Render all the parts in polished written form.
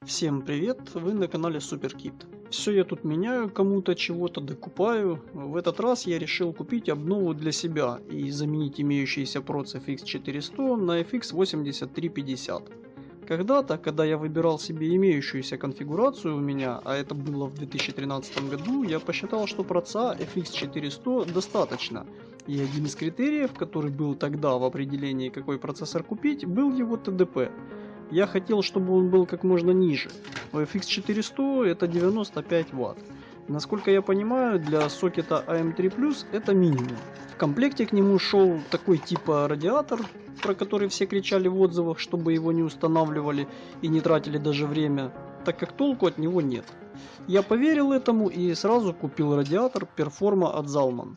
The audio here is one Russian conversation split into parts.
Всем привет, вы на канале SuperKit. Все я тут меняю, кому-то чего-то докупаю. В этот раз я решил купить обнову для себя и заменить имеющийся проц FX400 на FX 8350. Когда-то, когда я выбирал себе имеющуюся конфигурацию у меня, а это было в 2013 году, я посчитал, что проца FX400 достаточно. И один из критериев, который был тогда в определении, какой процессор купить, был его ТДП. Я хотел, чтобы он был как можно ниже. У FX400 это 95 Вт. Насколько я понимаю, для сокета AM3+, это минимум. В комплекте к нему шел такой типа радиатор, про который все кричали в отзывах, чтобы его не устанавливали и не тратили даже время, так как толку от него нет. Я поверил этому и сразу купил радиатор Performa от Zalman.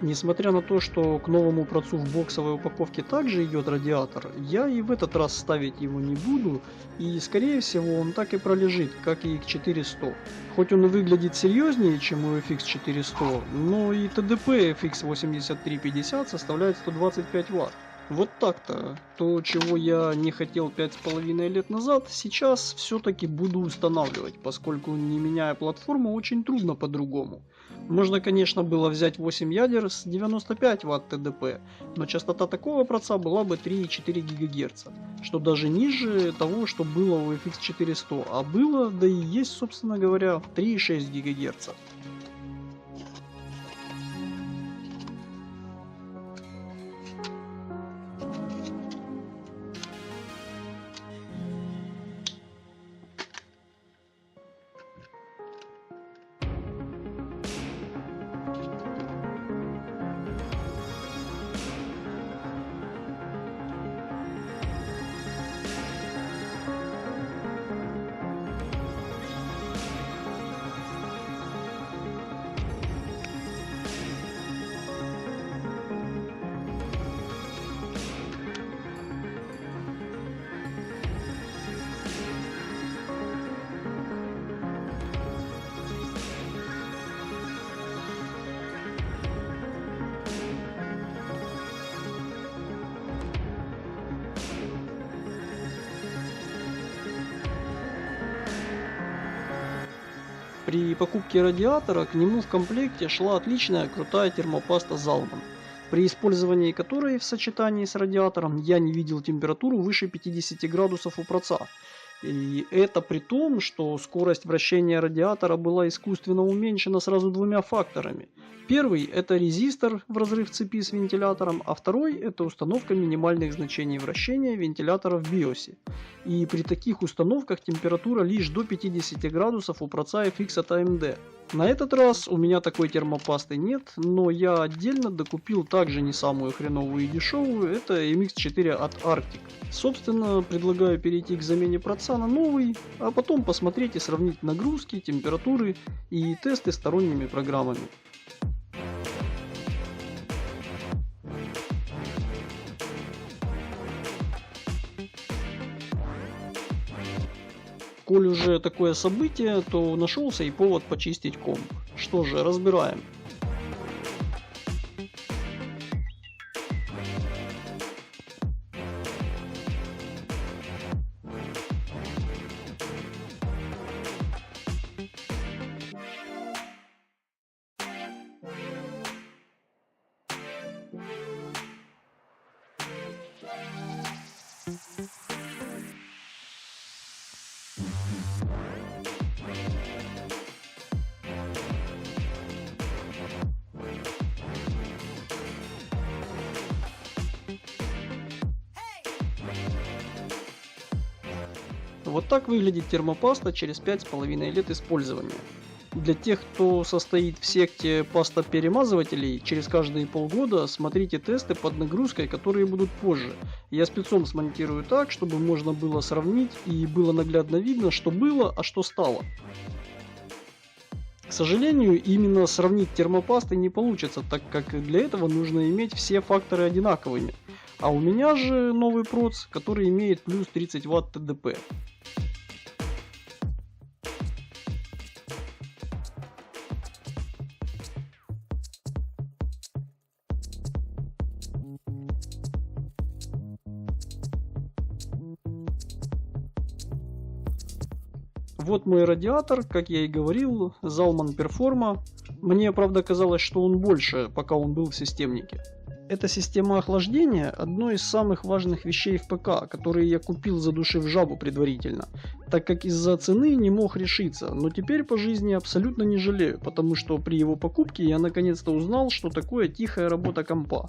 Несмотря на то, что к новому процу в боксовой упаковке также идет радиатор, я и в этот раз ставить его не буду, и скорее всего он так и пролежит, как и к 400. Хоть он и выглядит серьезнее, чем у FX400, но и ТДП FX8350 составляет 125 Вт. Вот так-то. То, чего я не хотел 5,5 лет назад, сейчас все-таки буду устанавливать, поскольку, не меняя платформу, очень трудно по-другому. Можно, конечно, было взять 8 ядер с 95 Вт ТДП, но частота такого проца была бы 3,4 ГГц, что даже ниже того, что было у FX400, а было, да и есть, собственно говоря, 3,6 ГГц. При покупке радиатора к нему в комплекте шла отличная крутая термопаста Zalman, при использовании которой в сочетании с радиатором я не видел температуру выше 50 градусов у проца. И это при том, что скорость вращения радиатора была искусственно уменьшена сразу двумя факторами. Первый – это резистор в разрыв цепи с вентилятором, а второй – это установка минимальных значений вращения вентилятора в биосе. И при таких установках температура лишь до 50 градусов у проца FX от AMD. На этот раз у меня такой термопасты нет, но я отдельно докупил также не самую хреновую и дешевую, это MX4 от Arctic. Собственно, предлагаю перейти к замене проца на новый, а потом посмотреть и сравнить нагрузки, температуры и тесты сторонними программами. Коль уже такое событие, то нашелся и повод почистить комп. Что же, разбираем. Вот так выглядит термопаста через 5,5 лет использования. Для тех, кто состоит в секте пастоперемазывателей, через каждые полгода смотрите тесты под нагрузкой, которые будут позже. Я спецом смонтирую так, чтобы можно было сравнить и было наглядно видно, что было, а что стало. К сожалению, именно сравнить термопасты не получится, так как для этого нужно иметь все факторы одинаковыми. А у меня же новый проц, который имеет плюс 30 Вт ТДП. Вот мой радиатор, как я и говорил, Zalman Performa. Мне, правда, казалось, что он больше, пока он был в системнике. Эта система охлаждения – одно из самых важных вещей в ПК, которые я купил, задушив жабу предварительно, так как из-за цены не мог решиться, но теперь по жизни абсолютно не жалею, потому что при его покупке я наконец-то узнал, что такое тихая работа компа.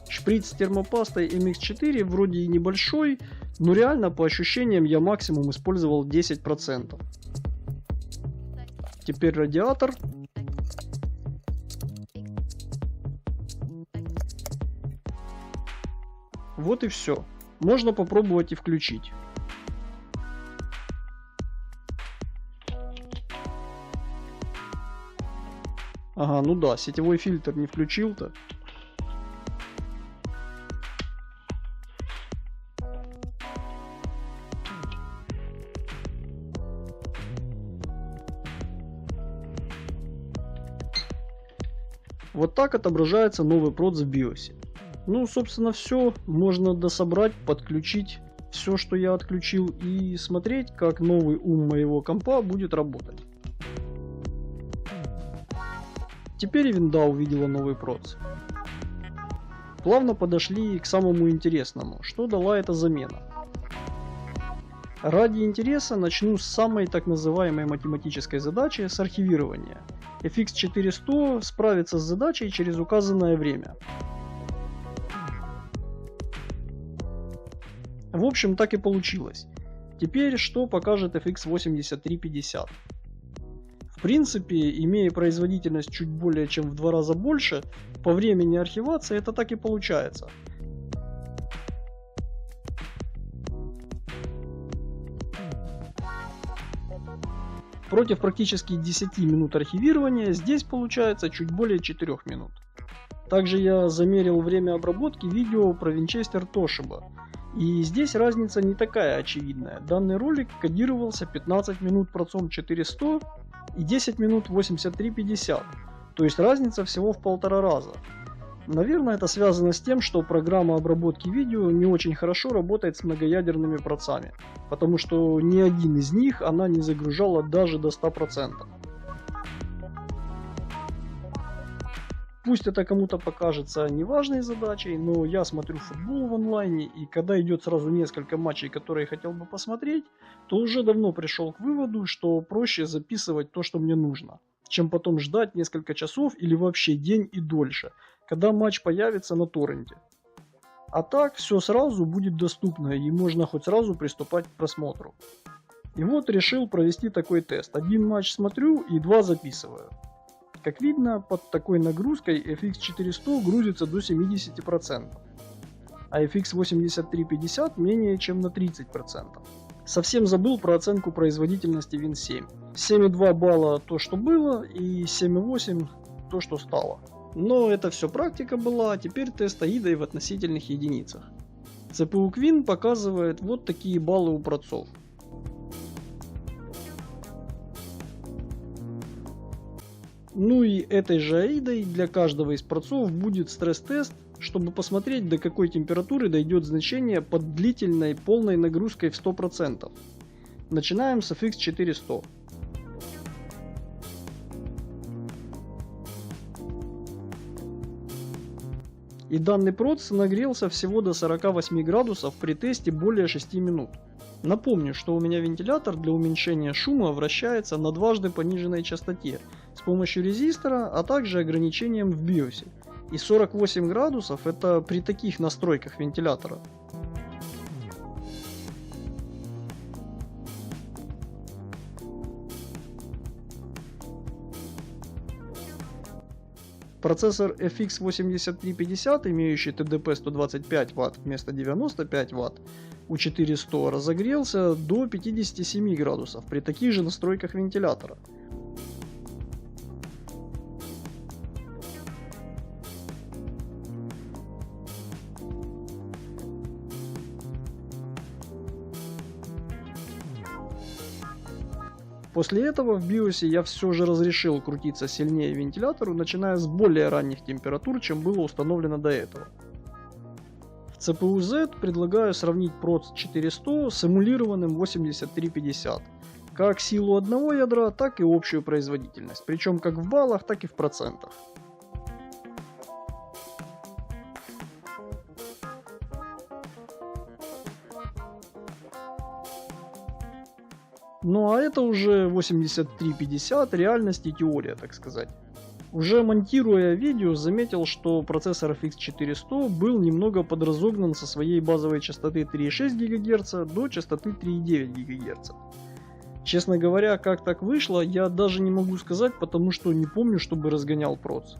Шприц с термопастой MX4 вроде и небольшой, но реально по ощущениям я максимум использовал 10%. Теперь радиатор. Вот и все. Можно попробовать и включить. Ага, ну да, сетевой фильтр не включил-то. Вот так отображается новый проц в биосе. Ну, собственно, все. Можно дособрать, подключить все, что я отключил, и смотреть, как новый ум моего компа будет работать. Теперь и винда увидела новый проц. Плавно подошли к самому интересному, что дала эта замена. Ради интереса начну с самой так называемой математической задачи с архивирования. FX 400 справится с задачей через указанное время. В общем, так и получилось. Теперь что покажет FX 8350? В принципе, имея производительность чуть более чем в 2 раза больше, по времени архивации это так и получается. Против практически 10 минут архивирования здесь получается чуть более 4 минут. Также я замерил время обработки видео про Winchester Toshiba. И здесь разница не такая очевидная. Данный ролик кодировался 15 минут процом 400 и 10 минут 8350. То есть разница всего в 1,5 раза. Наверное, это связано с тем, что программа обработки видео не очень хорошо работает с многоядерными процессами, потому что ни один из них она не загружала даже до 100%. Пусть это кому-то покажется неважной задачей, но я смотрю футбол в онлайне, и когда идет сразу несколько матчей, которые я хотел бы посмотреть, то уже давно пришел к выводу, что проще записывать то, что мне нужно, чем потом ждать несколько часов или вообще день и дольше, когда матч появится на торренте. А так все сразу будет доступно, и можно хоть сразу приступать к просмотру. И вот решил провести такой тест. Один матч смотрю и 2 записываю. Как видно, под такой нагрузкой FX 400 грузится до 70%, а FX 8350 менее чем на 30%. Совсем забыл про оценку производительности Win 7. 7,2 балла то, что было, и 7,8 то, что стало. Но это все практика была, а теперь тест AIDA в относительных единицах. CPU Queen показывает вот такие баллы у процов. Ну и этой же AIDA для каждого из процов будет стресс-тест, чтобы посмотреть, до какой температуры дойдет значение под длительной полной нагрузкой в 100%. Начинаем с FX 400. И данный проц нагрелся всего до 48 градусов при тесте более 6 минут. Напомню, что у меня вентилятор для уменьшения шума вращается на дважды пониженной частоте с помощью резистора, а также ограничением в BIOS. И 48 градусов это при таких настройках вентилятора. Процессор FX 8350, имеющий ТДП 125 Вт вместо 95 Вт, у 400 разогрелся до 57 градусов при таких же настройках вентилятора. После этого в BIOS я все же разрешил крутиться сильнее вентилятору, начиная с более ранних температур, чем было установлено до этого. В CPU-Z предлагаю сравнить проц 400 с эмулированным 8350, как силу одного ядра, так и общую производительность, причем как в баллах, так и в процентах. Ну а это уже 8350, реальность и теория, так сказать. Уже монтируя видео, заметил, что процессор FX 400 был немного подразогнан со своей базовой частоты 3,6 ГГц до частоты 3,9 ГГц. Честно говоря, как так вышло, я даже не могу сказать, потому что не помню, чтобы разгонял проц.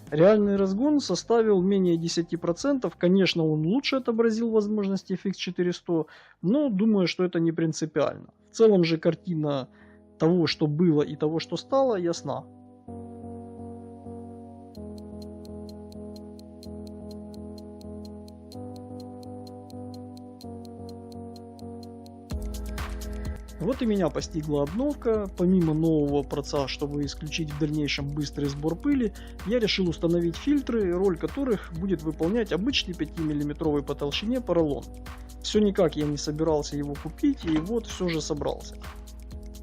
Реальный разгон составил менее 10%, конечно, он лучше отобразил возможности FX 400, но думаю, что это не принципиально. В целом же картина того, что было и того, что стало, ясна. Вот и меня постигла обновка. Помимо нового проца, чтобы исключить в дальнейшем быстрый сбор пыли, я решил установить фильтры, роль которых будет выполнять обычный 5 мм по толщине поролон. Все никак я не собирался его купить, и вот все же собрался.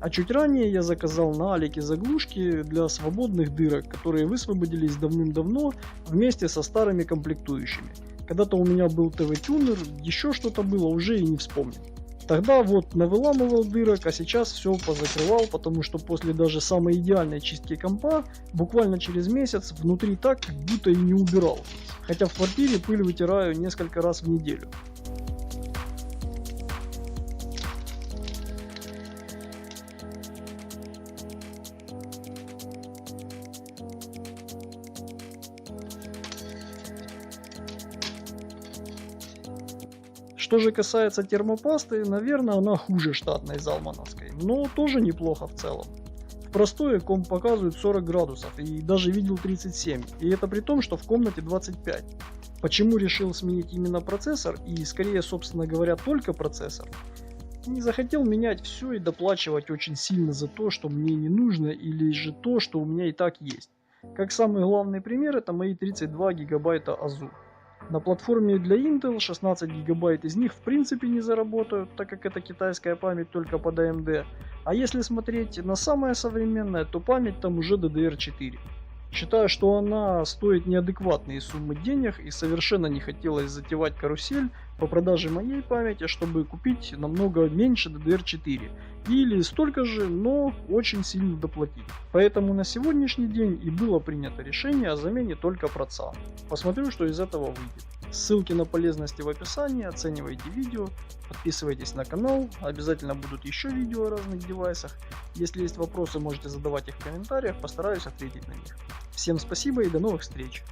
А чуть ранее я заказал на Алике заглушки для свободных дырок, которые высвободились давным-давно вместе со старыми комплектующими. Когда-то у меня был ТВ-тюнер, еще что-то было, уже и не вспомню. Тогда вот навыламывал дырок, а сейчас все позакрывал, потому что после даже самой идеальной чистки компа, буквально через месяц внутри так, как будто и не убирал. Хотя в квартире пыль вытираю несколько раз в неделю. Что же касается термопасты, наверное, она хуже штатной залмановской, но тоже неплохо в целом. В простое комп показывает 40 градусов и даже видел 37, и это при том, что в комнате 25. Почему решил сменить именно процессор и скорее, собственно говоря, только процессор? Не захотел менять все и доплачивать очень сильно за то, что мне не нужно, или же то, что у меня и так есть. Как самый главный пример, это мои 32 гигабайта АЗУ. На платформе для Intel 16 гигабайт из них в принципе не заработают, так как это китайская память только под AMD. А если смотреть на самое современное, то память там уже DDR4. Считаю, что она стоит неадекватные суммы денег, и совершенно не хотелось затевать карусель по продаже моей памяти, чтобы купить намного меньше DDR4. Или столько же, но очень сильно доплатить. Поэтому на сегодняшний день и было принято решение о замене только проца. Посмотрю, что из этого выйдет. Ссылки на полезности в описании, оценивайте видео, подписывайтесь на канал, обязательно будут еще видео о разных девайсах. Если есть вопросы, можете задавать их в комментариях, постараюсь ответить на них. Всем спасибо и до новых встреч!